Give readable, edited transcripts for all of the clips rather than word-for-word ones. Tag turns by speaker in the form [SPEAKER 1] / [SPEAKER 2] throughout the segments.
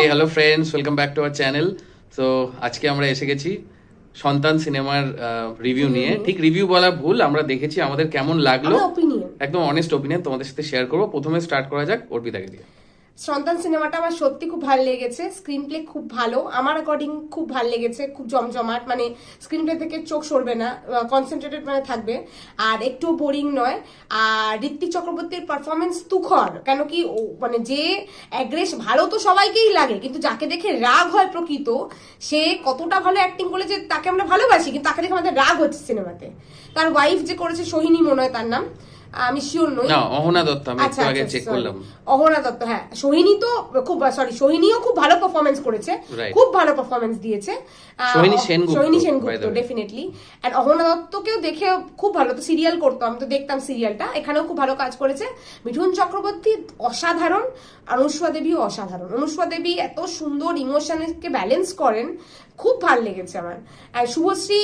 [SPEAKER 1] Hi hello friends, welcome back to our channel. So আজকে আমরা এসে গেছি সন্তান সিনেমার রিভিউ নিয়ে। ঠিক রিভিউ বলা ভুল, আমরা দেখেছি, আমাদের কেমন লাগলো একদম অনেস্ট ওপিনিয়ন তোমাদের সাথে শেয়ার করবো। প্রথমে স্টার্ট করা যাক অর্পিতাকে দিয়ে।
[SPEAKER 2] সন্তান সিনেমাটা আমার সত্যি খুব ভালো লেগেছে। স্ক্রিন প্লে খুব ভালো, আমার অ্যাকর্ডিং খুব ভালো লেগেছে। খুব জমজমাট, মানে স্ক্রিন প্লে থেকে চোখ সরবে না, কনসেন্ট্রেটেড মানে থাকবে, আর একটু বোরিং নয়। আর ঋত্বিক চক্রবর্তীর পারফরমেন্স তুখর, কেন কি মানে যে অ্যাগ্রেস ভালো তো সবাইকেই লাগে, কিন্তু যাকে দেখে রাগ হয় প্রকৃত, সে কতটা ভালো অ্যাক্টিং করেছে, তাকে আমরা ভালোবাসি, কিন্তু তাকে দেখে আমাদের রাগ হচ্ছে সিনেমাতে। তার ওয়াইফ যে করেছে, সোহিনী মনে হয় তার নাম, আমি শিওর নই।
[SPEAKER 1] না, অহনা দত্ত, আমি একটু আগে চেক করলাম।
[SPEAKER 2] অহনা দত্ত, হ্যাঁ। সোহিনী তো খুব সোহিনীও খুব ভালো পারফরমেন্স করেছে, খুব ভালো পারফরমেন্স দিয়েছে।
[SPEAKER 1] সোহিনী
[SPEAKER 2] সেনগুপ্ত ডেফিনেটলি। এন্ড অহনা দত্তকেও দেখে খুব ভালো, তো সিরিয়াল করতো, আমি তো দেখতাম সিরিয়ালটা, এখানেও খুব ভালো কাজ করেছে। মিঠুন চক্রবর্তী অসাধারণ, অনুষ্কা দেবীও অসাধারণ। অনুষ্কা দেবী এত সুন্দর ইমোশনকে ব্যালেন্স করেন, খুব ভালো লেগেছে আমার। আর শুভশ্রী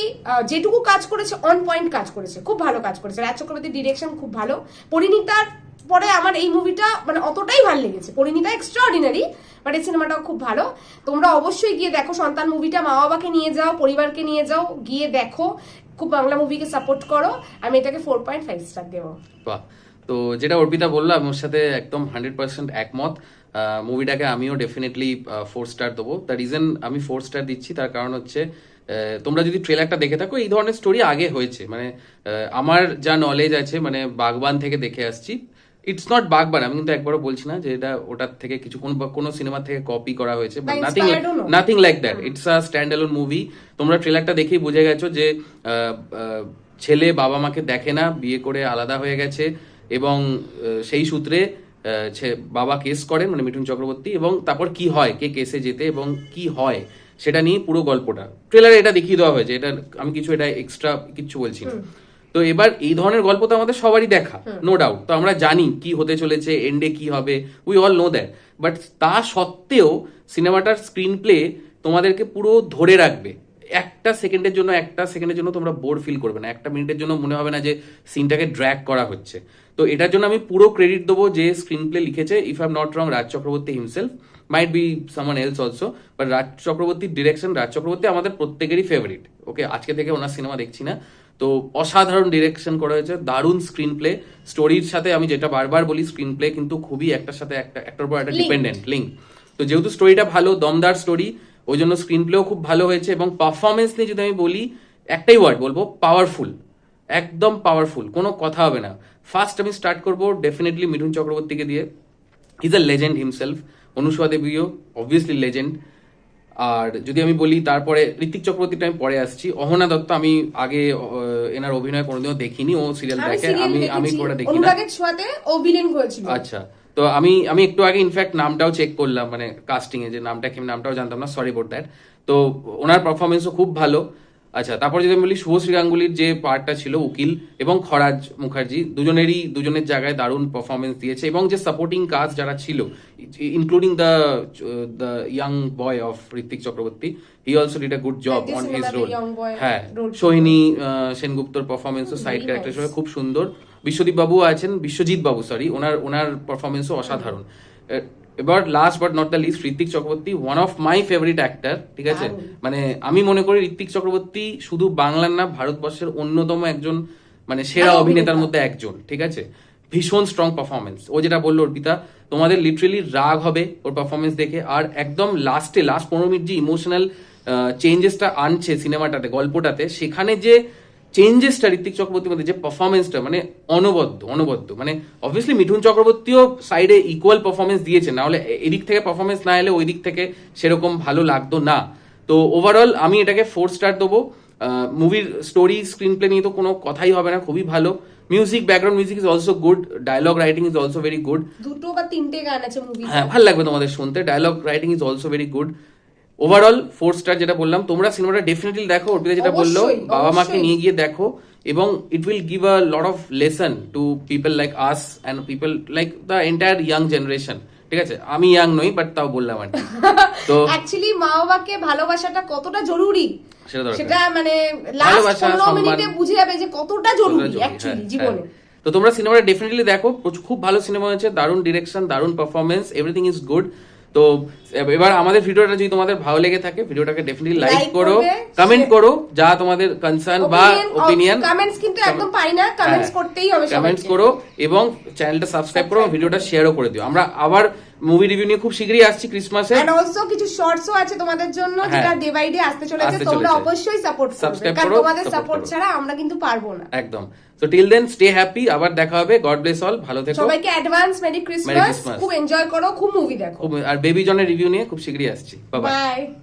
[SPEAKER 2] যেটুকু কাজ করেছে অন পয়েন্ট কাজ করেছে, খুব ভালো কাজ করেছে। রাজ চক্রবর্তীর ডিরেকশন খুব ভালো। পরিণীতার পরে আমার এই মুভিটা মানে অতটাই ভালো লেগেছে। পরিণীতা এক্সট্রাঅর্ডিনারি, বাট এই সিনেমাটাও খুব ভালো। তোমরা অবশ্যই গিয়ে দেখো সন্তান মুভিটা, মা বাবাকে নিয়ে যাও, পরিবারকে নিয়ে যাও, গিয়ে দেখো, খুব বাংলা মুভিকে সাপোর্ট করো। আমি এটাকে 4.5 স্টার দেবো।
[SPEAKER 1] বাহ, তো যেটা অর্পিতা বললো আমি ওর সাথে একদম 100% একমত। মুভিটাকে আমিও ডেফিনেটলি 4 স্টার দেবো। দ্য রিজন আমি 4 স্টার দিচ্ছি, তার কারণ হচ্ছে তোমরা যদি ট্রেলারটা দেখে থাকো, এই ধরনের স্টোরি আগে হয়েছে। মানে আমার যা নলেজ আছে, মানে বাগবান থেকে দেখে আসছি। ইটস নট বাগবান, আমি কিন্তু একবারও বলছি না যে এটা ওটার থেকে কিছু কোনো সিনেমা থেকে কপি করা হয়েছে, but nothing like that. It's a stand alone movie. তোমরা ট্রেলারটা দেখেই বুঝে গেছো যে ছেলে বাবা মাকে দেখে না, বিয়ে করে আলাদা হয়ে গেছে, এবং সেই সূত্রে বাবা কেস করেন, মানে মিঠুন চক্রবর্তী, এবং তারপর কি হয়, কে কেসে যেতে এবং কি হয় সেটা নিয়ে পুরো গল্পটা ট্রেলারে এটা দেখিয়ে দেওয়া হয়েছে। এটা আমি কিছু এটা এক্সট্রা কিচ্ছু বলছি না। তো এবার এই ধরনের গল্প তো আমাদের সবারই দেখা, নো ডাউট। তো আমরা জানি কি হতে চলেছে, এন্ডে কি হবে, we all know that. But তা সত্ত্বেও সিনেমাটার স্ক্রিন প্লে তোমাদেরকে পুরো ধরে রাখবে। একটা সেকেন্ডের জন্য তোমরা বোর ফিল করবে না, একটা মিনিটের জন্য মনে হবে না যে সিনটাকে ড্র্যাগ করা হচ্ছে। তো এটার জন্য আমি পুরো ক্রেডিট দেবো যে স্ক্রিন প্লে লিখেছে, if I am not wrong, Raj Chakraborty himself, might be someone else also, but Raj চক্রবর্তীর ডিরেকশন, রাজ চক্রবর্তী আমাদের প্রত্যেকেরই ফেভারিট। ওকে, আজকে থেকে ওনার সিনেমা দেখছি না, তো অসাধারণ ডিরেকশন করা হয়েছে, দারুণ স্ক্রিন প্লে। স্টোরির সাথে আমি যেটা বারবার বলি, স্ক্রিন প্লে কিন্তু খুবই একটার সাথে একটার উপর একটা ডিপেন্ডেন্ট লিঙ্ক। তো যেহেতু স্টোরিটা ভালো, দমদার স্টোরি, ওই জন্য স্ক্রিন প্লেও খুব ভালো হয়েছে। এবং পারফরমেন্স নিয়ে যদি আমি বলি, একটাই ওয়ার্ড বলবো, পাওয়ারফুল। একদম পাওয়ারফুল, কোনো কথা হবে না। ফার্স্ট আমি স্টার্ট করবো ডেফিনেটলি মিঠুন চক্রবর্তীকে দিয়ে। Is a legend himself. Anushka দেবীও অবভিয়াসলি লেজেন্ড। আর যদি আমি বলি, তারপরে ঋত্বিক চক্রবর্তীটা আমি পরে আসছি। অহনা দত্ত আমি আগে এনার অভিনয় কোনোদিনও দেখিনি, ও সিরিয়াল দেখে, আমি করে দেখি না। আচ্ছা, তো আমি একটু আগে ইনফ্যাক্ট নামটাও চেক করলাম, মানে কাস্টিং এ যে নামটা কি, নামটাও জানতাম না, সরি বোট দ্যাট। তো ওনার পারফরমেন্সও খুব ভালো। আচ্ছা, তারপর যদি আমি বলি, শুভশ্রী গাঙ্গুলির যে পার্টটা ছিল উকিল, এবং খরাজ মুখার্জি, দুজনের জায়গায় দারুণ পারফরমেন্স দিয়েছে। এবং যে সাপোর্টিং কাস্ট যারা ছিল, including the young boy of Ritwik Chakraborty, he also did a good job on his role. হ্যাঁ, সোহিনী সেনগুপ্তর পারফরমেন্সও সাইড ক্যারেক্টার হিসেবে খুব সুন্দর। বিশ্বজিৎ বাবু, ওনার পারফরমেন্সও অসাধারণ। এবার last but not the list, Ritwik Chakraborty, one of my favourite actor. ঠিক আছে, মানে আমি মনে করি ঋত্বিক চক্রবর্তী শুধু বাংলার না, ভারতবর্ষের অন্যতম একজন, মানে সেরা অভিনেতার মধ্যে একজন। ঠিক আছে, ভীষণ স্ট্রং পারফরমেন্স। ও যেটা বললো অর্পিতা, তোমাদের লিটারেলি রাগ হবে ওর পারফরমেন্স দেখে। আর একদম লাস্ট 15 মিনিট যে ইমোশনাল চেঞ্জেসটা আনছে সিনেমাটাতে, গল্পটাতে, সেখানে যে চেঞ্জেসটা ঋত্বিক চক্রবর্তীর মধ্যে, যে পারফরমেন্সটা, মানে অনবদ্য। মানে অবভিয়াসলি মিঠুন চক্রবর্তীও সাইডে ইকুয়াল পারফরমেন্স দিয়েছে, না হলে এদিক থেকে পারফরমেন্স না এলে ওই দিক থেকে সেরকম ভালো লাগতো না। তো ওভারঅল আমি এটাকে 4 স্টার দেবো। মুভির স্টোরি, স্ক্রিন প্লে নিয়ে তো কোনো কথাই হবে না, খুবই ভালো। Music, background music is also good, dialogue writing is also very good.
[SPEAKER 2] 2 বা 3টে গান আছে মুভি,
[SPEAKER 1] হ্যাঁ, ভালো লাগবে তোমাদের শুনতে। Dialogue writing is also very good. Overall 4 star যেটা বললাম। তোমরা সিনেমাটা ডেফিনেটলি দেখো, অর্পিতা যেটা বললো, বাবা মাকে নিয়ে গিয়ে দেখো, এবং it will give a lot of lesson to people like us and people like the entire young generation. ঠিক আছে, আমি ইয়াং নই, বাট তাও বললাম আর কি। তো
[SPEAKER 2] অ্যাকচুয়ালি মা বাবাকে ভালোবাসাটা কতটা জরুরি সেটা মানে লাস্ট 15 মিনিটে বুঝে যাবে যে কতটা জরুরি অ্যাকচুয়ালি জীবনে।
[SPEAKER 1] তো তোমরা সিনেমাটা ডেফিনেটলি দেখো, খুব ভালো সিনেমা হয়েছে, দারুণ ডিরেকশন, দারুণ পারফরমেন্স, এভরিথিং ইজ গুড। তো এবার আমাদের ভিডিওটা যদি তোমাদের ভালো লেগে থাকে ভিডিওটাকে ডেফিনেটলি লাইক
[SPEAKER 2] Like
[SPEAKER 1] করো,
[SPEAKER 2] করবে,
[SPEAKER 1] কমেন্ট
[SPEAKER 2] share-
[SPEAKER 1] করো, যা তোমাদের কনসার্ন বা ওপিনিয়ন
[SPEAKER 2] কমেন্টস কিন্তু একদম পাই না, কমেন্টস করতেই হবে
[SPEAKER 1] কমেন্টস
[SPEAKER 2] সবাইকে।
[SPEAKER 1] করো এবং চ্যানেলটা সাবস্ক্রাইব করো, ভিডিওটা শেয়ারও করে দিও। আমরা আবার মুভি রিভিউ নিয়ে খুব শীঘ্রই আসছি ক্রিসমাসে।
[SPEAKER 2] এন্ড অলসো কিছু শর্টসও আছে তোমাদের জন্য,
[SPEAKER 1] হ্যাঁ।
[SPEAKER 2] যেটা ডে বাই ডে আসতে চলেছে,
[SPEAKER 1] আসতে
[SPEAKER 2] তোমরা
[SPEAKER 1] চলেছে।
[SPEAKER 2] অবশ্যই সাপোর্ট করবে,
[SPEAKER 1] Subscribe
[SPEAKER 2] কারণ
[SPEAKER 1] করো,
[SPEAKER 2] তোমাদের
[SPEAKER 1] support
[SPEAKER 2] সাপোর্ট
[SPEAKER 1] করো।
[SPEAKER 2] ছাড়া আমরা কিন্তু পারবো না।
[SPEAKER 1] একদম। তো টিল দেন স্টে হ্যাপি, আবার দেখা হবে। গড ব্লেস অল, ভালো থেকো।
[SPEAKER 2] সবাইকে advance Mary
[SPEAKER 1] Merry
[SPEAKER 2] Christmas,
[SPEAKER 1] Christmas।
[SPEAKER 2] খুব এনজয় করো, খুব মুভি দেখো।
[SPEAKER 1] আর বেবি জনের রিভিউ নিয়ে খুব শীঘ্রই আসছি। Bye bye.
[SPEAKER 2] বাই।